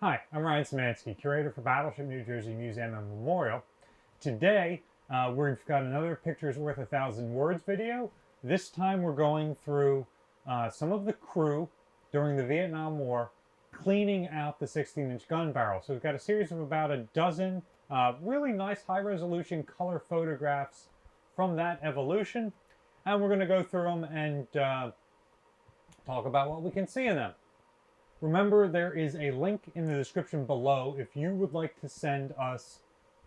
Hi, I'm Ryan Szymanski, curator for Battleship New Jersey Museum and Memorial. Today, we've got another Pictures Worth a Thousand Words video. This time we're going through some of the crew during the Vietnam War cleaning out the 16-inch gun barrel. So we've got a series of about a dozen really nice high-resolution color photographs from that evolution. And we're going to go through them and talk about what we can see in them. Remember, there is a link in the description below if you would like to send us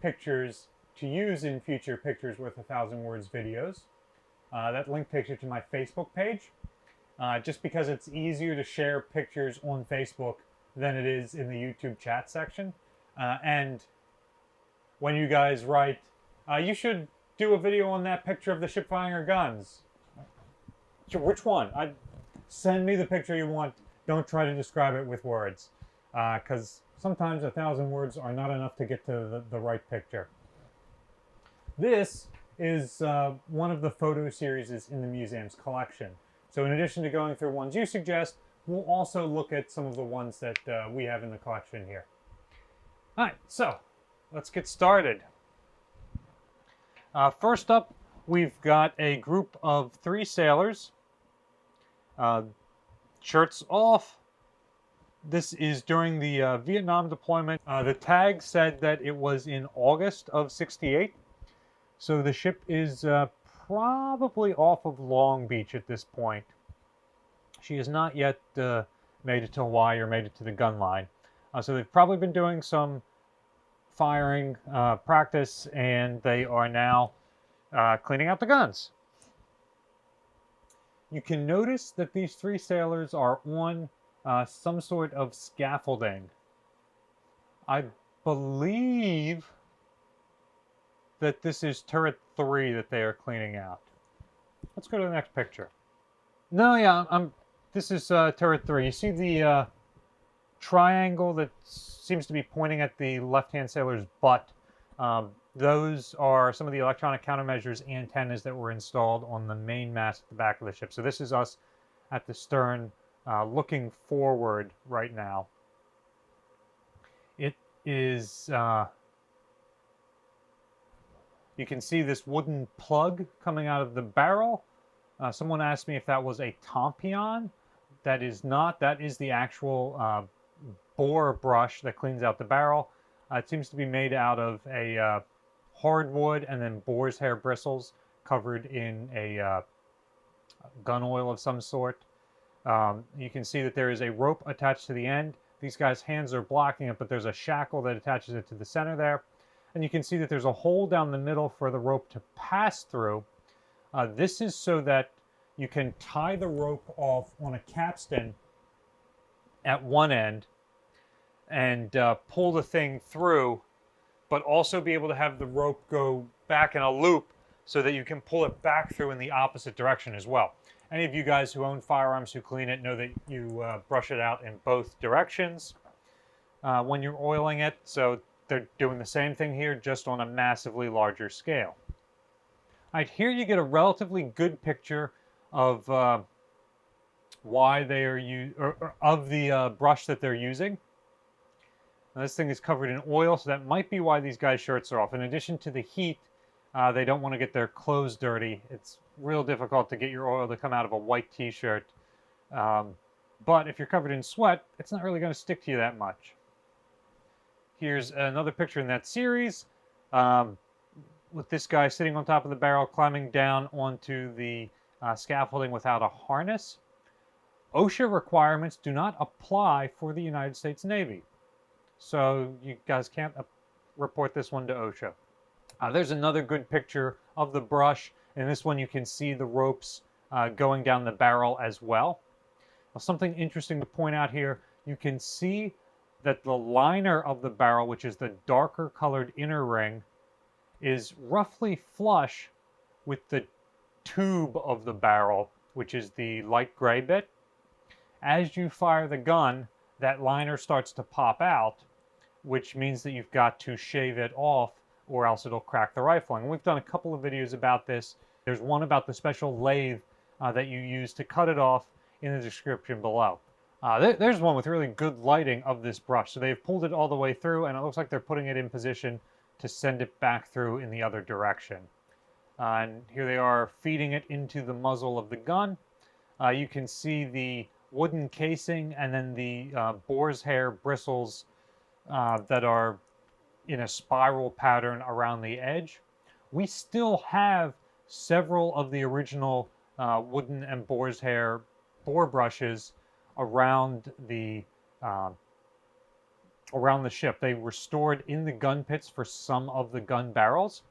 pictures to use in future Pictures Worth a Thousand Words videos. That link takes you to my Facebook page, just because it's easier to share pictures on Facebook than it is in the YouTube chat section. And when you guys write, you should do a video on that picture of the ship firing her guns. Which one? Send me the picture you want. Don't try to describe it with words, because sometimes 1,000 words are not enough to get to the right picture. This is one of the photo series in the museum's collection. So in addition to going through ones you suggest, we'll also look at some of the ones that we have in the collection here. All right, so let's get started. First up, we've got a group of 3 sailors. Shirts off. This is during the Vietnam deployment. The tag said that it was in August of '68. So the ship is probably off of Long Beach at this point. She has not yet made it to Hawaii or made it to the gun line. So they've probably been doing some firing practice, and they are now cleaning out the guns. You can notice that these 3 sailors are on some sort of scaffolding. I believe that this is turret 3 that they are cleaning out. Let's go to the next picture. No, yeah, this is turret 3. You see the triangle that seems to be pointing at the left-hand sailor's butt. Those are some of the electronic countermeasures antennas that were installed on the main mast at the back of the ship. So this is us at the stern looking forward right now. It is, you can see this wooden plug coming out of the barrel. Someone asked me if that was a tompion. That is not. That is the actual bore brush that cleans out the barrel. It seems to be made out of a hardwood and then boar's hair bristles covered in a gun oil of some sort. You can see that there is a rope attached to the end. These guys' hands are blocking it, but there's a shackle that attaches it to the center there. And you can see that there's a hole down the middle for the rope to pass through. This is so that you can tie the rope off on a capstan at one end and pull the thing through, but also be able to have the rope go back in a loop so that you can pull it back through in the opposite direction as well. Any of you guys who own firearms who clean it know that you brush it out in both directions when you're oiling it. So they're doing the same thing here, just on a massively larger scale. All right, here you get a relatively good picture of why they are of the brush that they're using. Now, this thing is covered in oil, so that might be why these guys' shirts are off. In addition to the heat, they don't want to get their clothes dirty. It's real difficult to get your oil to come out of a white t-shirt. But if you're covered in sweat, it's not really going to stick to you that much. Here's another picture in that series with this guy sitting on top of the barrel, climbing down onto the scaffolding without a harness. OSHA requirements do not apply for the United States Navy. So you guys can't report this one to OSHA. There's another good picture of the brush. In this one, you can see the ropes going down the barrel as well. Now, something interesting to point out here, you can see that the liner of the barrel, which is the darker colored inner ring, is roughly flush with the tube of the barrel, which is the light gray bit. As you fire the gun, that liner starts to pop out, which means that you've got to shave it off or else it'll crack the rifling. And we've done a couple of videos about this. There's one about the special lathe that you use to cut it off in the description below. There's one with really good lighting of this brush. So they've pulled it all the way through, and it looks like they're putting it in position to send it back through in the other direction. And here they are feeding it into the muzzle of the gun. You can see the wooden casing and then the boar's hair bristles that are in a spiral pattern around the edge. We still have several of the original wooden and boar's hair bore brushes around the ship. They were stored in the gun pits for some of the gun barrels.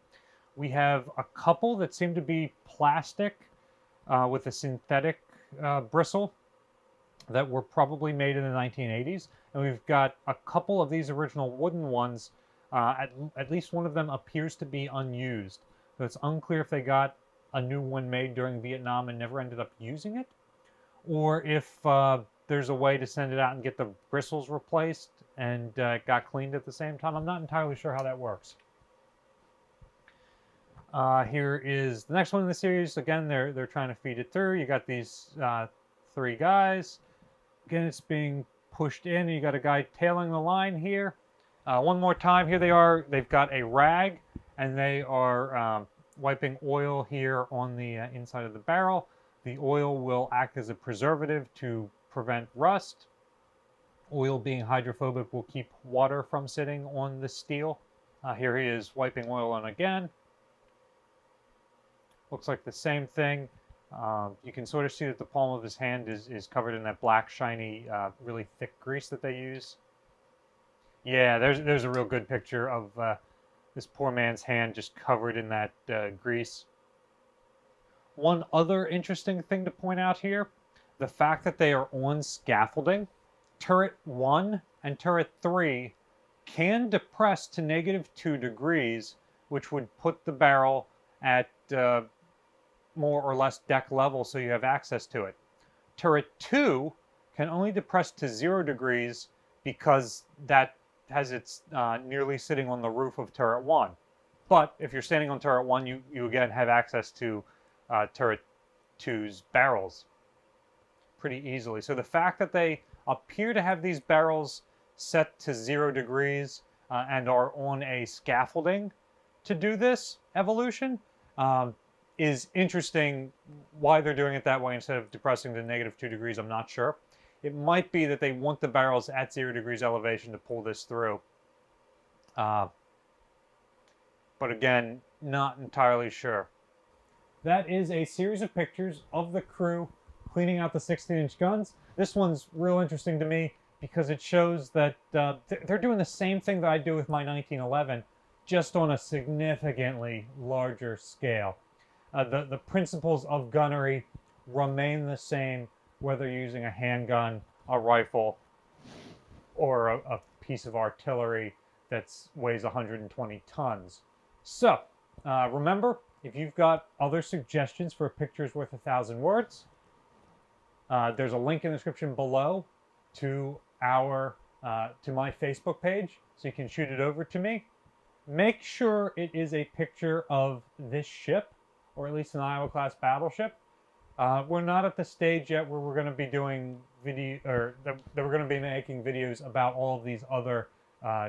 We have a couple that seem to be plastic with a synthetic bristle that were probably made in the 1980s. And we've got a couple of these original wooden ones. At least one of them appears to be unused. So it's unclear if they got a new one made during Vietnam and never ended up using it, or if there's a way to send it out and get the bristles replaced and got cleaned at the same time. I'm not entirely sure how that works. Here is the next one in the series. Again, they're trying to feed it through. You got these three guys. Again, it's being pushed in. You got a guy tailing the line here. One more time, here they are. They've got a rag, and they are wiping oil here on the inside of the barrel. The oil will act as a preservative to prevent rust. Oil being hydrophobic will keep water from sitting on the steel. Here he is wiping oil on again. Looks like the same thing. You can sort of see that the palm of his hand is covered in that black, shiny, really thick grease that they use. Yeah, there's a real good picture of this poor man's hand just covered in that grease. One other interesting thing to point out here, the fact that they are on scaffolding. Turret 1 and turret 3 can depress to -2 degrees, which would put the barrel at more or less deck level so you have access to it. Turret 2 can only depress to 0 degrees because that has its nearly sitting on the roof of turret 1. But if you're standing on turret 1, you again have access to turret 2's barrels pretty easily. So the fact that they appear to have these barrels set to 0 degrees and are on a scaffolding to do this evolution is interesting. Why they're doing it that way instead of depressing to -2 degrees, I'm not sure. It might be that they want the barrels at 0 degrees elevation to pull this through. But again, not entirely sure. That is a series of pictures of the crew cleaning out the 16-inch guns. This one's real interesting to me because it shows that they're doing the same thing that I do with my 1911, just on a significantly larger scale. The principles of gunnery remain the same whether you're using a handgun, a rifle, or a piece of artillery that weighs 120 tons. So, remember, if you've got other suggestions for a picture's worth 1,000 words, there's a link in the description below to my Facebook page, so you can shoot it over to me. Make sure it is a picture of this ship, or at least an Iowa-class battleship. We're not at the stage yet where we're going to be doing that we're going to be making videos about all of these other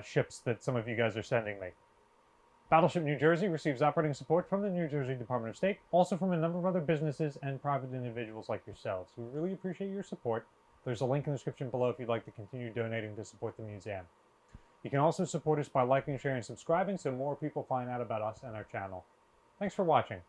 ships that some of you guys are sending me. Battleship New Jersey receives operating support from the New Jersey Department of State, also from a number of other businesses and private individuals like yourselves. We really appreciate your support. There's a link in the description below if you'd like to continue donating to support the museum. You can also support us by liking, sharing, and subscribing so more people find out about us and our channel. Thanks for watching.